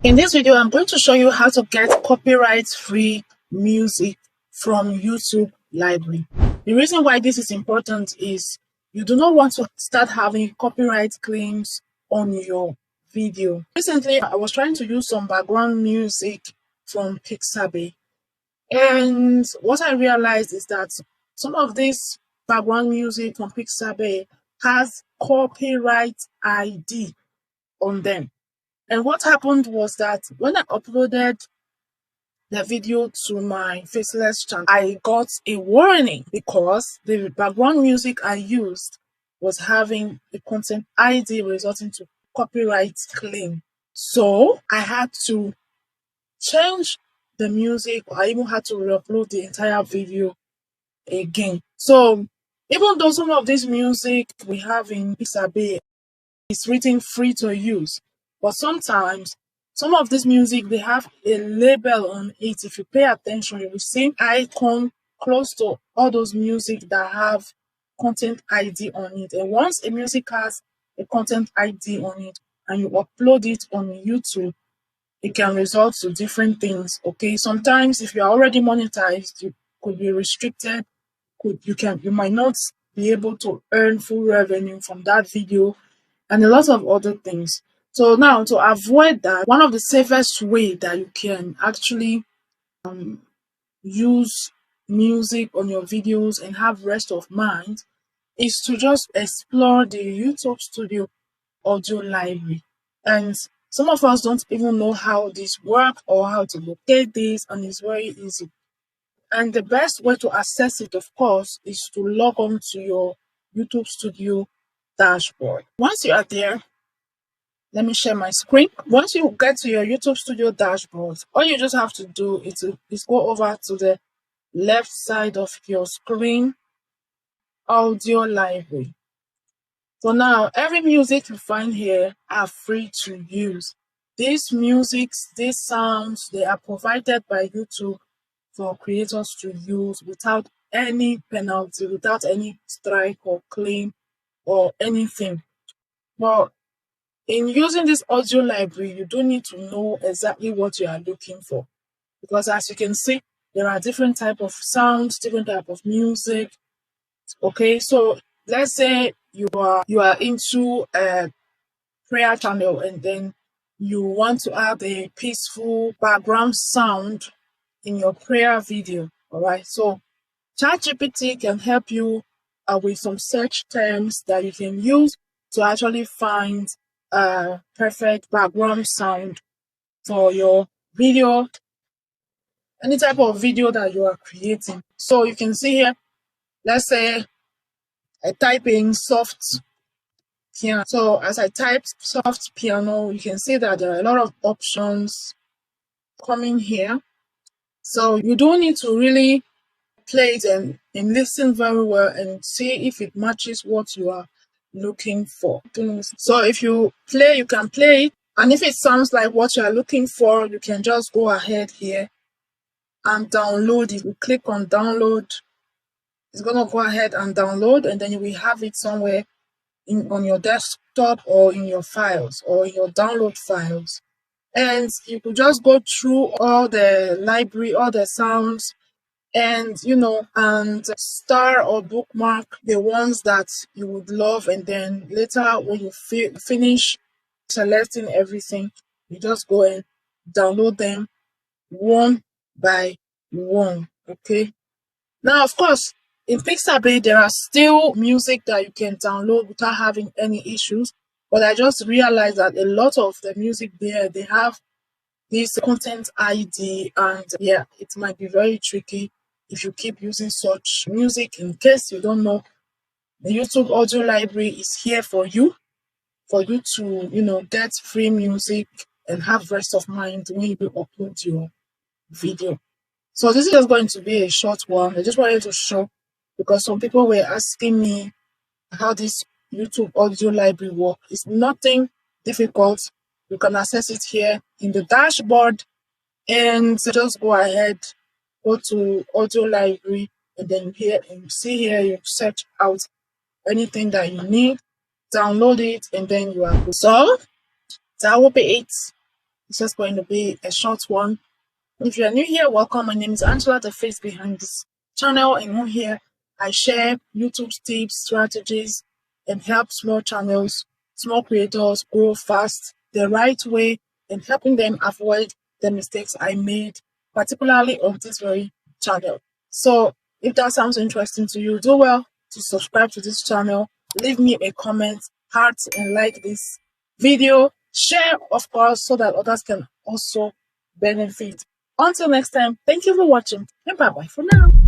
In this video, I'm going to show you how to get copyright-free music from YouTube library. The reason why this is important is you do not want to start having copyright claims on your video. Recently, I was trying to use some background music from Pixabay, and what I realized is that some of this background music from Pixabay has copyright ID on them. And what happened was that when I uploaded the video to my Faceless channel, I got a warning because the background music I used was having a content ID resulting to copyright claim. So I had to change the music. I even had to re-upload the entire video again. So even though some of this music we have in Pixabay is written free to use, but sometimes some of this music, they have a label on it. If you pay attention, you will see an icon close to all those music that have content ID on it. And once a music has a content ID on it and you upload it on YouTube, it can result to different things. Okay, sometimes if you are already monetized, you could be restricted. You might not be able to earn full revenue from that video, and a lot of other things. So now, to avoid that, one of the safest way that you can actually use music on your videos and have rest of mind is to just explore the YouTube Studio audio library. And some of us don't even know how this works or how to locate this, and it's very easy. And the best way to access it, of course, is to log on to your YouTube Studio dashboard. Once you are there, let me share my screen. Once you get to your YouTube Studio dashboard, all you just have to do is go over to the left side of your screen, audio library. So now, every music you find here are free to use. These musics, these sounds, they are provided by YouTube for creators to use without any penalty, without any strike or claim or anything. But in using this audio library, you do need to know exactly what you are looking for, because as you can see, there are different type of sounds, different type of music. Okay, so let's say you are into a prayer channel and then you want to add a peaceful background sound in your prayer video. All right, so ChatGPT can help you with some search terms that you can use to actually find a perfect background sound for your video, any type of video that you are creating. So you can see here, let's say I type in soft piano. So as I type soft piano, you can see that there are a lot of options coming here. So you don't need to really play it and listen very well and see if it matches what you are looking for. So if you play, you can play it, and if it sounds like what you are looking for, you can just go ahead here and download it. You click on download. It's gonna go ahead and download, and then you will have it somewhere on your desktop or in your files or in your download files. And you could just go through all the library, all the sounds, and and star or bookmark the ones that you would love, and then later when you finish selecting everything, you just go and download them one by one. Okay, now of course in Pixabay there are still music that you can download without having any issues, but I just realized that a lot of the music there, they have this content ID, and yeah, it might be very tricky if you keep using such music. In case you don't know, the YouTube audio library is here for you to get free music and have rest of mind when you upload your video. So this is just going to be a short one. I just wanted to show, because some people were asking me how this YouTube audio library works. It's nothing difficult. You can access it here in the dashboard, and just go ahead, go to audio library, and then here you see here, you search out anything that you need, download it, and then you are good. So that will be it. It's just going to be a short one. If you are new here, welcome. My name is Angela, the face behind this channel, and on here I share YouTube tips, strategies, and help small channels, small creators grow fast the right way, and helping them avoid the mistakes I made, particularly on this very channel. So if that sounds interesting to you, do well to subscribe to this channel, leave me a comment, heart, and like this video, share of course, so that others can also benefit. Until next time, thank you for watching, and bye bye for now.